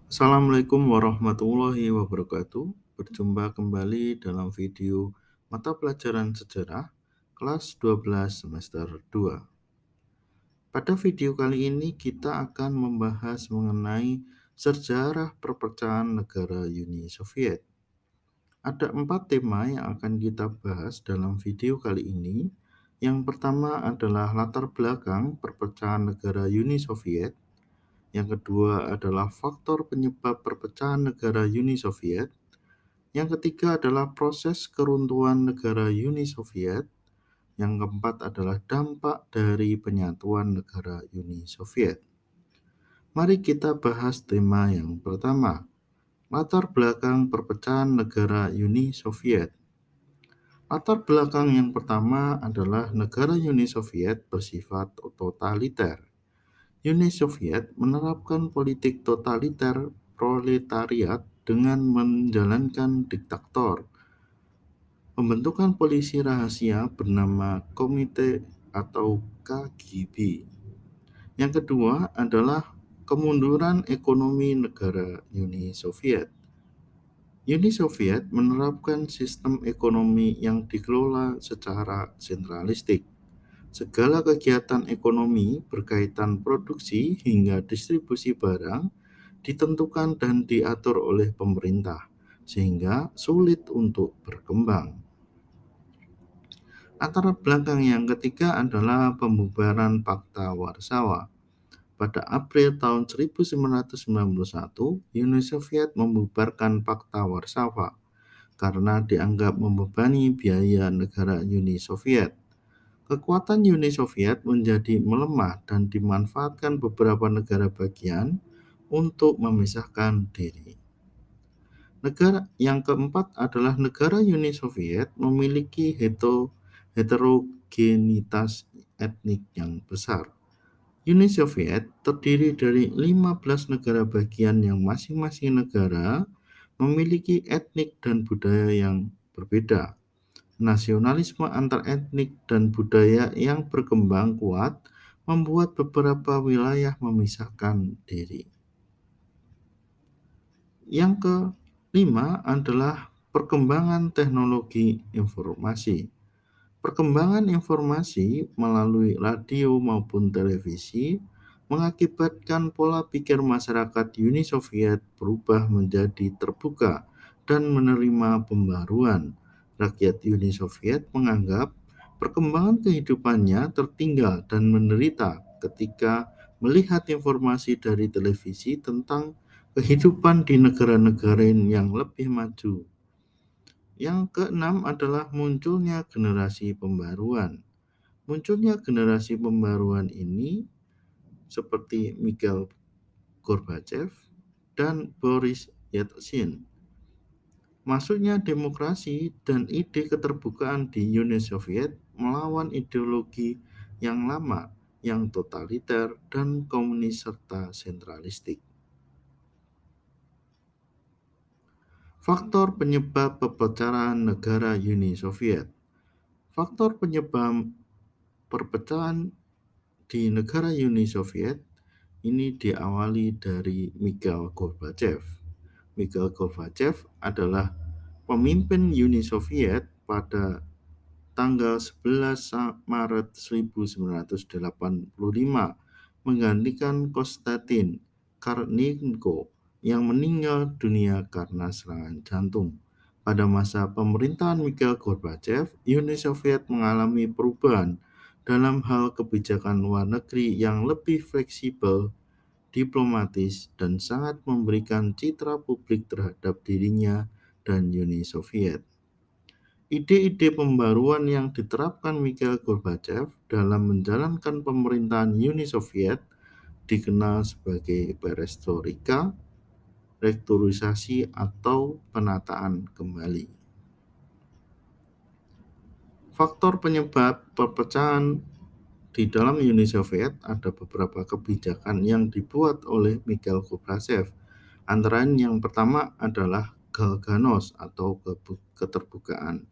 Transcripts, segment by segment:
Assalamualaikum warahmatullahi wabarakatuh. Berjumpa kembali dalam video mata pelajaran sejarah kelas 12 semester 2. Pada video kali ini kita akan membahas mengenai sejarah perpecahan negara Uni Soviet. Ada 4 tema yang akan kita bahas dalam video kali ini. Yang pertama adalah latar belakang perpecahan negara Uni Soviet. Yang kedua adalah faktor penyebab perpecahan negara Uni Soviet. Yang ketiga adalah proses keruntuhan negara Uni Soviet. Yang keempat adalah dampak dari penyatuan negara Uni Soviet. Mari kita bahas tema yang pertama, latar belakang perpecahan negara Uni Soviet. Latar belakang yang pertama adalah negara Uni Soviet bersifat totaliter. Uni Soviet menerapkan politik totaliter proletariat dengan menjalankan diktator. Pembentukan polisi rahasia bernama Komite atau KGB. Yang kedua adalah kemunduran ekonomi negara Uni Soviet. Uni Soviet menerapkan sistem ekonomi yang dikelola secara sentralistik. Segala kegiatan ekonomi berkaitan produksi hingga distribusi barang ditentukan dan diatur oleh pemerintah, sehingga sulit untuk berkembang. Latar belakang yang ketiga adalah pembubaran Pakta Warsawa. Pada April tahun 1991, Uni Soviet membubarkan Pakta Warsawa karena dianggap membebani biaya negara Uni Soviet. Kekuatan Uni Soviet menjadi melemah dan dimanfaatkan beberapa negara bagian untuk memisahkan diri. Negara yang keempat adalah negara Uni Soviet memiliki heterogenitas etnik yang besar. Uni Soviet terdiri dari 15 negara bagian yang masing-masing negara memiliki etnik dan budaya yang berbeda. Nasionalisme antar etnik dan budaya yang berkembang kuat membuat beberapa wilayah memisahkan diri. Yang kelima adalah perkembangan teknologi informasi. Perkembangan informasi melalui radio maupun televisi mengakibatkan pola pikir masyarakat Uni Soviet berubah menjadi terbuka dan menerima pembaruan. Rakyat Uni Soviet menganggap perkembangan kehidupannya tertinggal dan menderita ketika melihat informasi dari televisi tentang kehidupan di negara-negara yang lebih maju. Yang keenam adalah munculnya generasi pembaruan. Munculnya generasi pembaruan ini seperti Mikhail Gorbachev dan Boris Yeltsin. Masuknya demokrasi dan ide keterbukaan di Uni Soviet melawan ideologi yang lama, yang totaliter dan komunis serta sentralistik. Faktor penyebab perpecahan negara Uni Soviet. Faktor penyebab perpecahan di negara Uni Soviet ini diawali dari Mikhail Gorbachev. Mikhail Gorbachev adalah pemimpin Uni Soviet pada tanggal 11 Maret 1985 menggantikan Konstantin Karninko yang meninggal dunia karena serangan jantung. Pada masa pemerintahan Mikhail Gorbachev, Uni Soviet mengalami perubahan dalam hal kebijakan luar negeri yang lebih fleksibel, diplomatis, dan sangat memberikan citra publik terhadap dirinya dan Uni Soviet. Ide-ide pembaruan yang diterapkan Mikhail Gorbachev dalam menjalankan pemerintahan Uni Soviet dikenal sebagai perestroika, restrukturisasi, atau penataan kembali. Faktor penyebab perpecahan di dalam Uni Soviet ada beberapa kebijakan yang dibuat oleh Mikhail Gorbachev. Antara yang pertama adalah Galganos atau keterbukaan.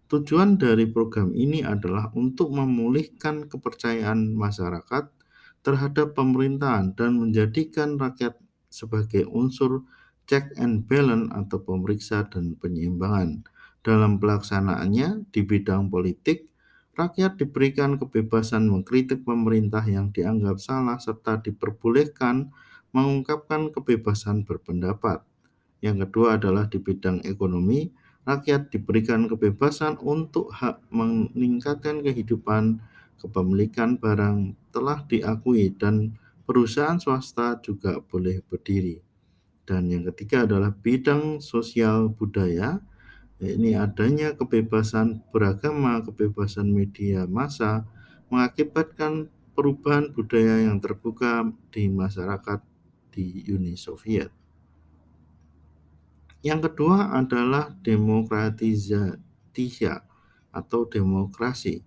Tujuan dari program ini adalah untuk memulihkan kepercayaan masyarakat terhadap pemerintahan dan menjadikan rakyat sebagai unsur check and balance atau pemeriksa dan penyeimbangan. Dalam pelaksanaannya di bidang politik, rakyat diberikan kebebasan mengkritik pemerintah yang dianggap salah serta diperbolehkan mengungkapkan kebebasan berpendapat. Yang kedua adalah di bidang ekonomi, rakyat diberikan kebebasan untuk hak meningkatkan kehidupan, kepemilikan barang telah diakui dan perusahaan swasta juga boleh berdiri. Dan yang ketiga adalah bidang sosial budaya, ini adanya kebebasan beragama, kebebasan media massa mengakibatkan perubahan budaya yang terbuka di masyarakat di Uni Soviet. Yang kedua adalah demokratisasi atau demokrasi.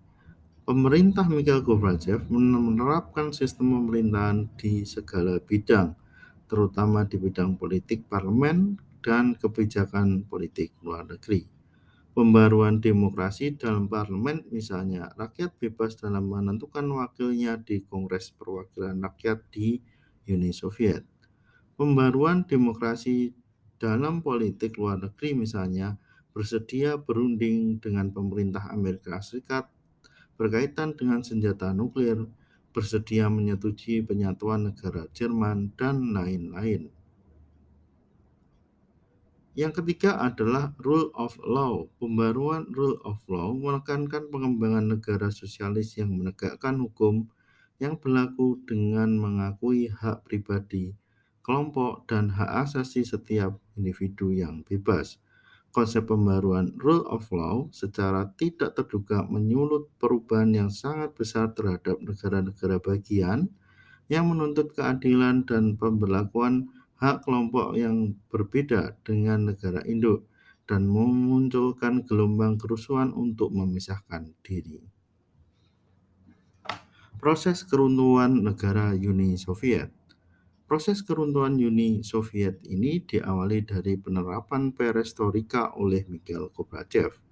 Pemerintah Mikhail Gorbachev menerapkan sistem pemerintahan di segala bidang, terutama di bidang politik parlemen dan kebijakan politik luar negeri. Pembaruan demokrasi dalam parlemen misalnya, rakyat bebas dalam menentukan wakilnya di Kongres Perwakilan Rakyat di Uni Soviet. Pembaruan demokrasi dalam politik luar negeri misalnya, bersedia berunding dengan pemerintah Amerika Serikat berkaitan dengan senjata nuklir, bersedia menyetujui penyatuan negara Jerman, dan lain-lain. Yang ketiga adalah rule of law. Pembaruan rule of law menekankan pengembangan negara sosialis yang menegakkan hukum yang berlaku dengan mengakui hak pribadi, kelompok, dan hak asasi setiap individu yang bebas. Konsep pembaruan rule of law secara tidak terduga menyulut perubahan yang sangat besar terhadap negara-negara bagian yang menuntut keadilan dan pemberlakuan hak kelompok yang berbeda dengan negara induk dan memunculkan gelombang kerusuhan untuk memisahkan diri. Proses keruntuhan negara Uni Soviet. Proses keruntuhan Uni Soviet ini diawali dari penerapan perestroika oleh Mikhail Gorbachev.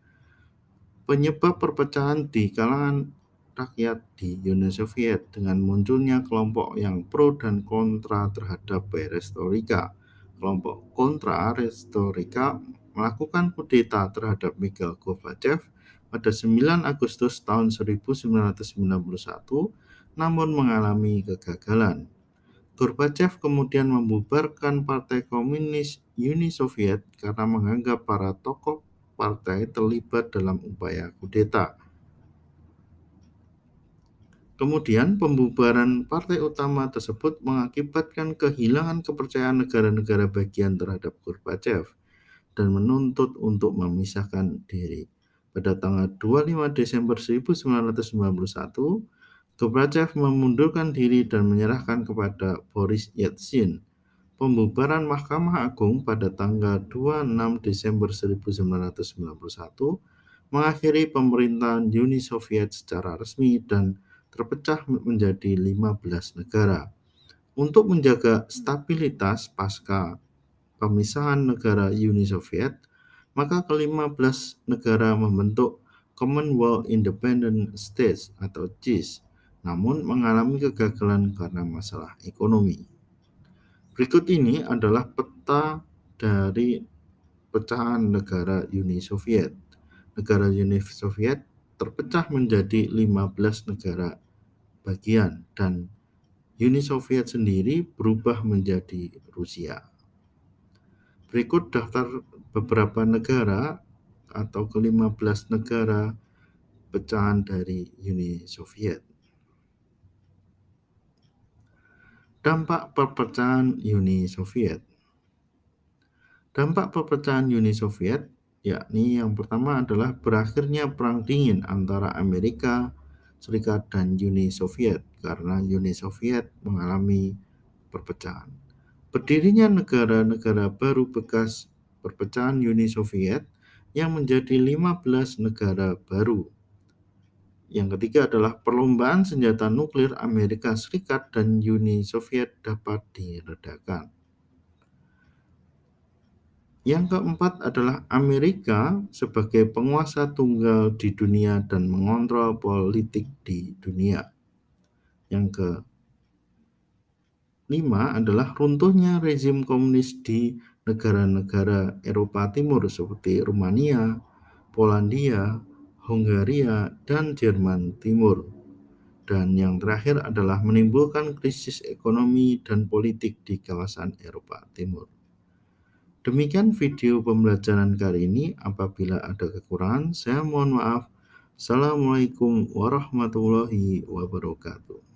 Penyebab perpecahan di kalangan rakyat di Uni Soviet dengan munculnya kelompok yang pro dan kontra terhadap perestroika. Kelompok kontra perestroika melakukan kudeta terhadap Mikhail Gorbachev pada 9 Agustus tahun 1991, namun mengalami kegagalan. Gorbachev kemudian membubarkan Partai Komunis Uni Soviet karena menganggap para tokoh partai terlibat dalam upaya kudeta. Kemudian pembubaran partai utama tersebut mengakibatkan kehilangan kepercayaan negara-negara bagian terhadap Gorbachev dan menuntut untuk memisahkan diri. Pada tanggal 25 Desember 1991, Gorbachev memundurkan diri dan menyerahkan kepada Boris Yeltsin. Pembubaran Mahkamah Agung pada tanggal 26 Desember 1991 mengakhiri pemerintahan Uni Soviet secara resmi dan terpecah menjadi 15 negara. Untuk menjaga stabilitas pasca pemisahan negara Uni Soviet, maka ke-15 negara membentuk Commonwealth Independent States atau CIS, namun mengalami kegagalan karena masalah ekonomi. Berikut ini adalah peta dari pecahan negara Uni Soviet. Negara Uni Soviet terpecah menjadi 15 negara bagian dan Uni Soviet sendiri berubah menjadi Rusia. Berikut daftar beberapa negara atau ke-15 negara pecahan dari Uni Soviet. Dampak perpecahan Uni Soviet. Dampak perpecahan Uni Soviet, yakni yang pertama adalah berakhirnya Perang Dingin antara Amerika Serikat dan Uni Soviet karena Uni Soviet mengalami perpecahan. Berdirinya negara-negara baru bekas perpecahan Uni Soviet yang menjadi 15 negara baru. Yang ketiga adalah perlombaan senjata nuklir Amerika Serikat dan Uni Soviet dapat diredakan. Yang keempat adalah Amerika sebagai penguasa tunggal di dunia dan mengontrol politik di dunia. Yang 5 adalah runtuhnya rezim komunis di negara-negara Eropa Timur seperti Rumania, Polandia, Hongaria, dan Jerman Timur. Dan yang terakhir adalah menimbulkan krisis ekonomi dan politik di kawasan Eropa Timur. Demikian video pembelajaran kali ini. Apabila ada kekurangan, saya mohon maaf. Assalamualaikum warahmatullahi wabarakatuh.